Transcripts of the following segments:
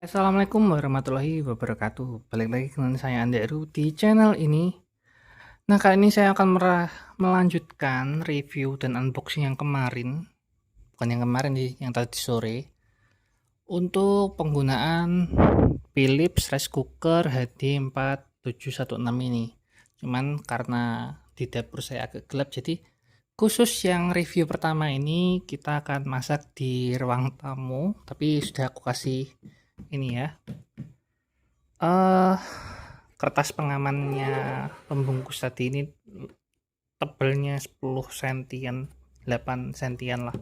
Assalamualaikum warahmatullahi wabarakatuh. Balik lagi dengan saya Anderu di channel ini. Nah, kali ini saya akan melanjutkan review dan unboxing yang kemarin. Bukan yang kemarin sih, yang tadi sore. Untuk penggunaan Philips rice cooker HD 4716 ini. Cuman karena di dapur saya agak gelap, jadi khusus yang review pertama ini kita akan masak di ruang tamu. Tapi sudah aku kasih ini ya, eh kertas pengamannya pembungkus tadi ini tebelnya 10 sentian, 8 sentian lah,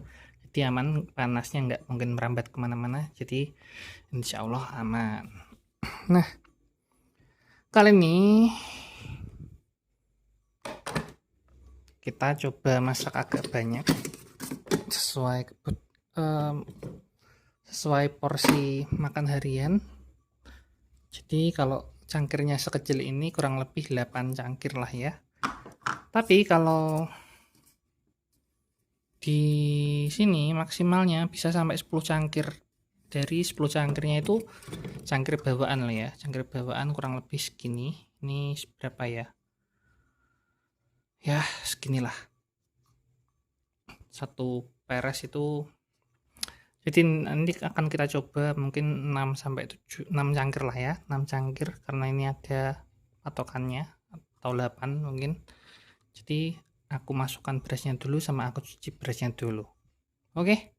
jadi aman, panasnya nggak mungkin merambat kemana-mana, jadi insya Allah aman. Nah, kali ini kita coba masak agak banyak sesuai sesuai porsi makan harian. Jadi kalau cangkirnya sekecil ini kurang lebih 8 cangkir lah ya. Tapi kalau di sini maksimalnya bisa sampai 10 cangkir. Dari 10 cangkirnya itu cangkir bawaan lah ya. Cangkir bawaan kurang lebih segini. Ini berapa ya? Ya, seginilah. Satu peres itu. Jadi nanti akan kita coba mungkin 6 sampai 7, 6 cangkir lah ya. 6 cangkir karena ini ada patokannya, atau 8 mungkin. Jadi aku masukkan berasnya dulu sama aku cuci berasnya dulu. Oke.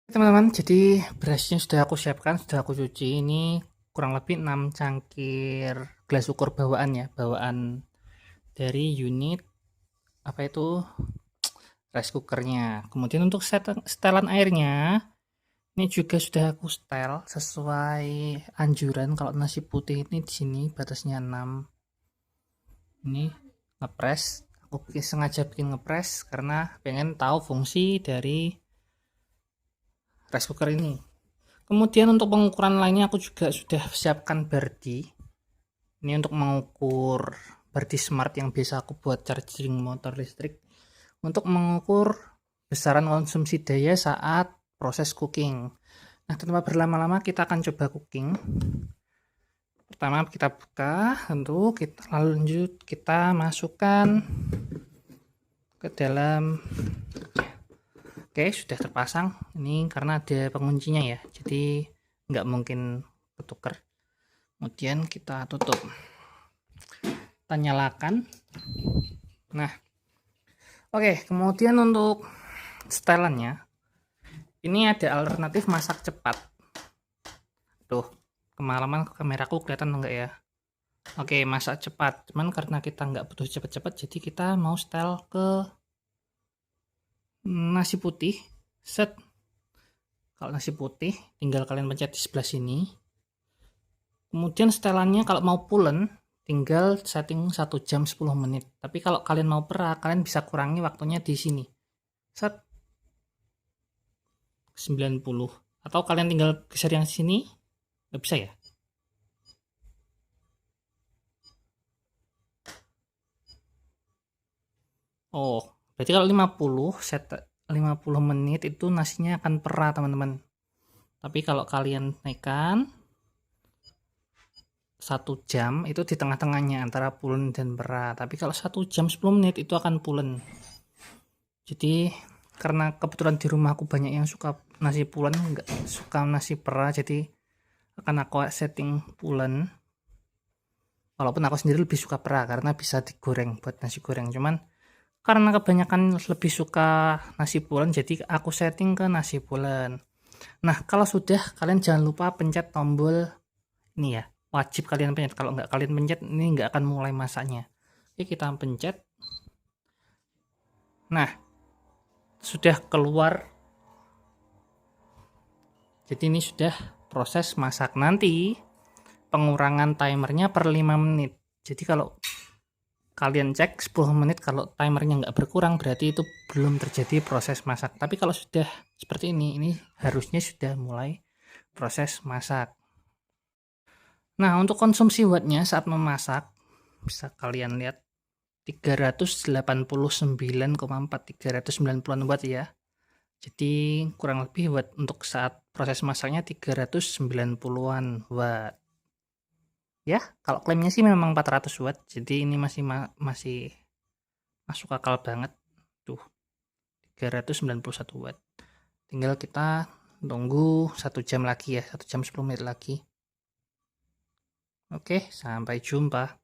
Teman-teman, jadi berasnya sudah aku siapkan, sudah aku cuci. Ini kurang lebih 6 cangkir gelas ukur bawaan ya, bawaan dari unit apa itu rice cookernya. Kemudian untuk setelan airnya ini juga sudah aku setel sesuai anjuran. Kalau nasi putih ini di sini batasnya 6. Ini ngepres, aku sengaja bikin ngepres karena pengen tahu fungsi dari rice cooker ini. Kemudian untuk pengukuran lainnya aku juga sudah siapkan bardi. Ini untuk mengukur bardi smart yang biasa aku buat charging motor listrik, untuk mengukur besaran konsumsi daya saat proses cooking. Nah, tanpa berlama-lama kita akan coba cooking. Pertama kita buka, tentu kita lanjut kita masukkan ke dalam. Oke, sudah terpasang. Ini karena ada penguncinya ya, jadi nggak mungkin ketukar. Kemudian kita tutup, kita nyalakan. Nah, oke, kemudian untuk setelannya ini ada alternatif masak cepat. Tuh, kemalaman kameraku kelihatan enggak ya? Oke, masak cepat. Cuman karena kita nggak butuh cepet-cepet, jadi kita mau setel ke nasi putih. Set. Kalau nasi putih tinggal kalian pencet di sebelah sini. Kemudian setelannya kalau mau pulen tinggal setting 1 jam 10 menit. Tapi kalau kalian mau perah, kalian bisa kurangi waktunya di sini. Set 90. Atau kalian tinggal geser yang sini. Nggak bisa ya? Oh, berarti kalau 50 set 50 menit itu nasinya akan perah, teman-teman. Tapi kalau kalian naikkan 1 jam itu di tengah-tengahnya antara pulen dan perah. Tapi kalau 1 jam 10 menit itu akan pulen. Jadi karena kebetulan di rumah aku banyak yang suka nasi pulen, nggak suka nasi perah, jadi akan aku setting pulen. Walaupun aku sendiri lebih suka perah karena bisa digoreng buat nasi goreng. Cuman karena kebanyakan lebih suka nasi pulen, jadi aku setting ke nasi pulen. Nah, kalau sudah, kalian jangan lupa pencet tombol ini ya, wajib kalian pencet. Kalau nggak kalian pencet, ini nggak akan mulai masaknya. Oke, kita pencet. Nah, sudah keluar. Jadi ini sudah proses masak. Nanti pengurangan timernya per 5 menit. Jadi kalau kalian cek 10 menit, kalau timernya nggak berkurang berarti itu belum terjadi proses masak. Tapi kalau sudah seperti ini harusnya sudah mulai proses masak. Nah, untuk konsumsi wattnya saat memasak bisa kalian lihat 389,4, 390 watt ya. Jadi kurang lebih buat untuk saat proses masaknya 390-an watt. Ya, kalau klaimnya sih memang 400 watt, jadi ini masih masuk akal banget. Tuh, 391 watt. Tinggal kita tunggu 1 jam lagi ya, 1 jam 10 menit lagi. Oke, sampai jumpa.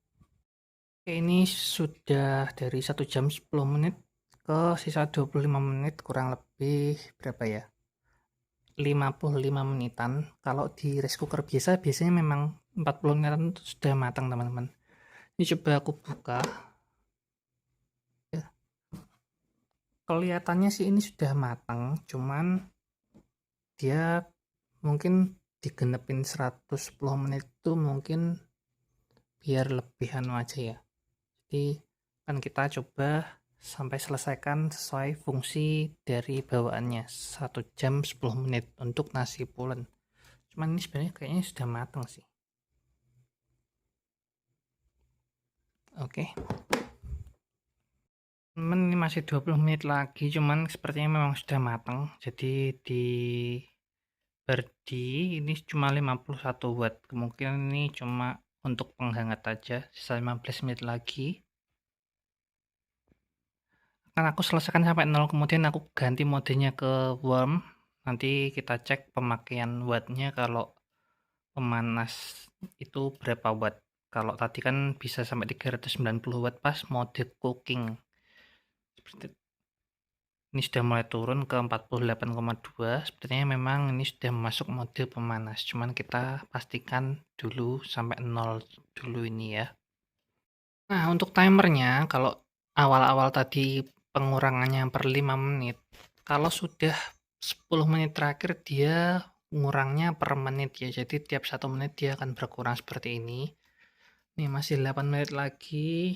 Oke, ini sudah dari 1 jam 10 menit ke sisa 25 menit, kurang lebih berapa ya? 55 menitan. Kalau di rice cooker biasanya memang 40 menitan sudah matang, teman-teman. Ini coba aku buka. Ya, kelihatannya sih ini sudah matang, cuman dia mungkin digenepin 110 menit itu mungkin biar lebih anu aja ya. Jadi kan kita coba sampai selesaikan sesuai fungsi dari bawaannya 1 jam 10 menit untuk nasi pulen. Cuman ini sebenarnya kayaknya sudah matang sih. Oke. Temen, ini masih 20 menit lagi, cuman sepertinya memang sudah matang. Jadi di Berdi ini cuma 51 watt. Kemungkinan ini cuma untuk penghangat aja. Sisa 15 menit lagi. Kan aku selesaikan sampai 0, kemudian aku ganti modenya ke warm. Nanti kita cek pemakaian wattnya kalau pemanas itu berapa watt. Kalau tadi kan bisa sampai 390 watt pas mode cooking. Ini sudah mulai turun ke 48,2. Sepertinya memang ini sudah masuk mode pemanas. Cuman kita pastikan dulu sampai 0 dulu ini ya. Nah, untuk timernya kalau awal-awal tadi pengurangannya per 5 menit. Kalau sudah 10 menit terakhir dia ngurangnya per menit ya. Jadi tiap 1 menit dia akan berkurang seperti ini. Ini masih 8 menit lagi.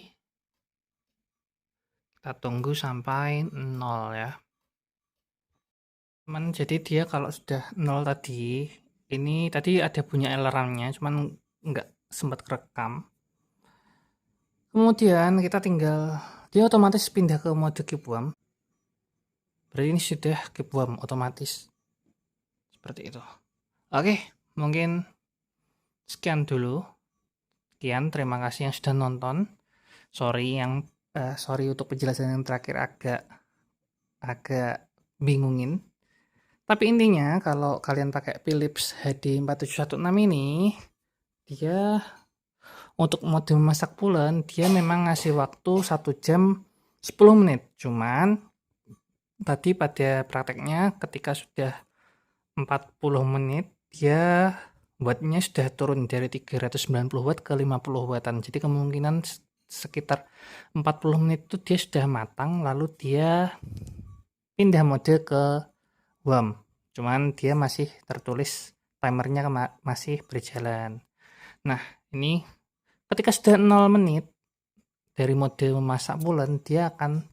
Kita tunggu sampai 0 ya. Cuman jadi dia kalau sudah 0 tadi, ini tadi ada bunyi alarmnya, cuman nggak sempat kerekam. Kemudian kita tinggal, dia otomatis pindah ke mode keep warm. Berarti ini sudah keep warm otomatis. Seperti itu. Oke, mungkin sekian dulu. Sekian, terima kasih yang sudah nonton. Sorry untuk penjelasan yang terakhir agak bingungin. Tapi intinya kalau kalian pakai Philips HD 4716 ini, dia untuk mode memasak pulen dia memang ngasih waktu 1 jam 10 menit. Cuman tadi pada prakteknya ketika sudah 40 menit dia wattnya sudah turun dari 390 watt ke 50 wattan. Jadi kemungkinan sekitar 40 menit itu dia sudah matang, lalu dia pindah mode ke warm. Cuman dia masih tertulis timernya masih berjalan. Nah, ini ketika sudah 0 menit dari mode memasak pulen, dia akan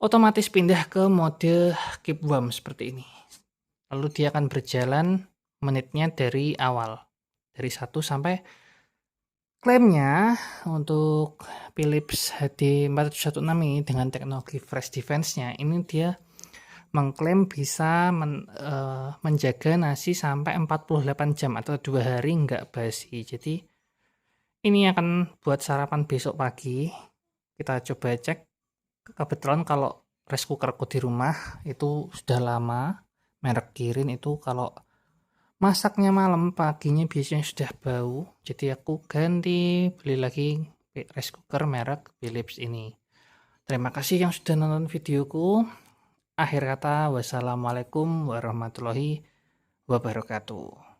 otomatis pindah ke mode keep warm seperti ini. Lalu dia akan berjalan menitnya dari awal, dari 1 sampai klaimnya untuk Philips HD 4716 ini dengan teknologi Fresh Defense-nya, ini dia mengklaim bisa menjaga nasi sampai 48 jam atau 2 hari nggak basi. Jadi ini akan buat sarapan besok pagi. Kita coba cek. Kebetulan kalau rice cookerku di rumah itu sudah lama, merek Kirin itu kalau masaknya malam, paginya biasanya sudah bau. Jadi aku ganti beli lagi rice cooker merek Philips ini. Terima kasih yang sudah nonton videoku. Akhir kata, wassalamualaikum warahmatullahi wabarakatuh.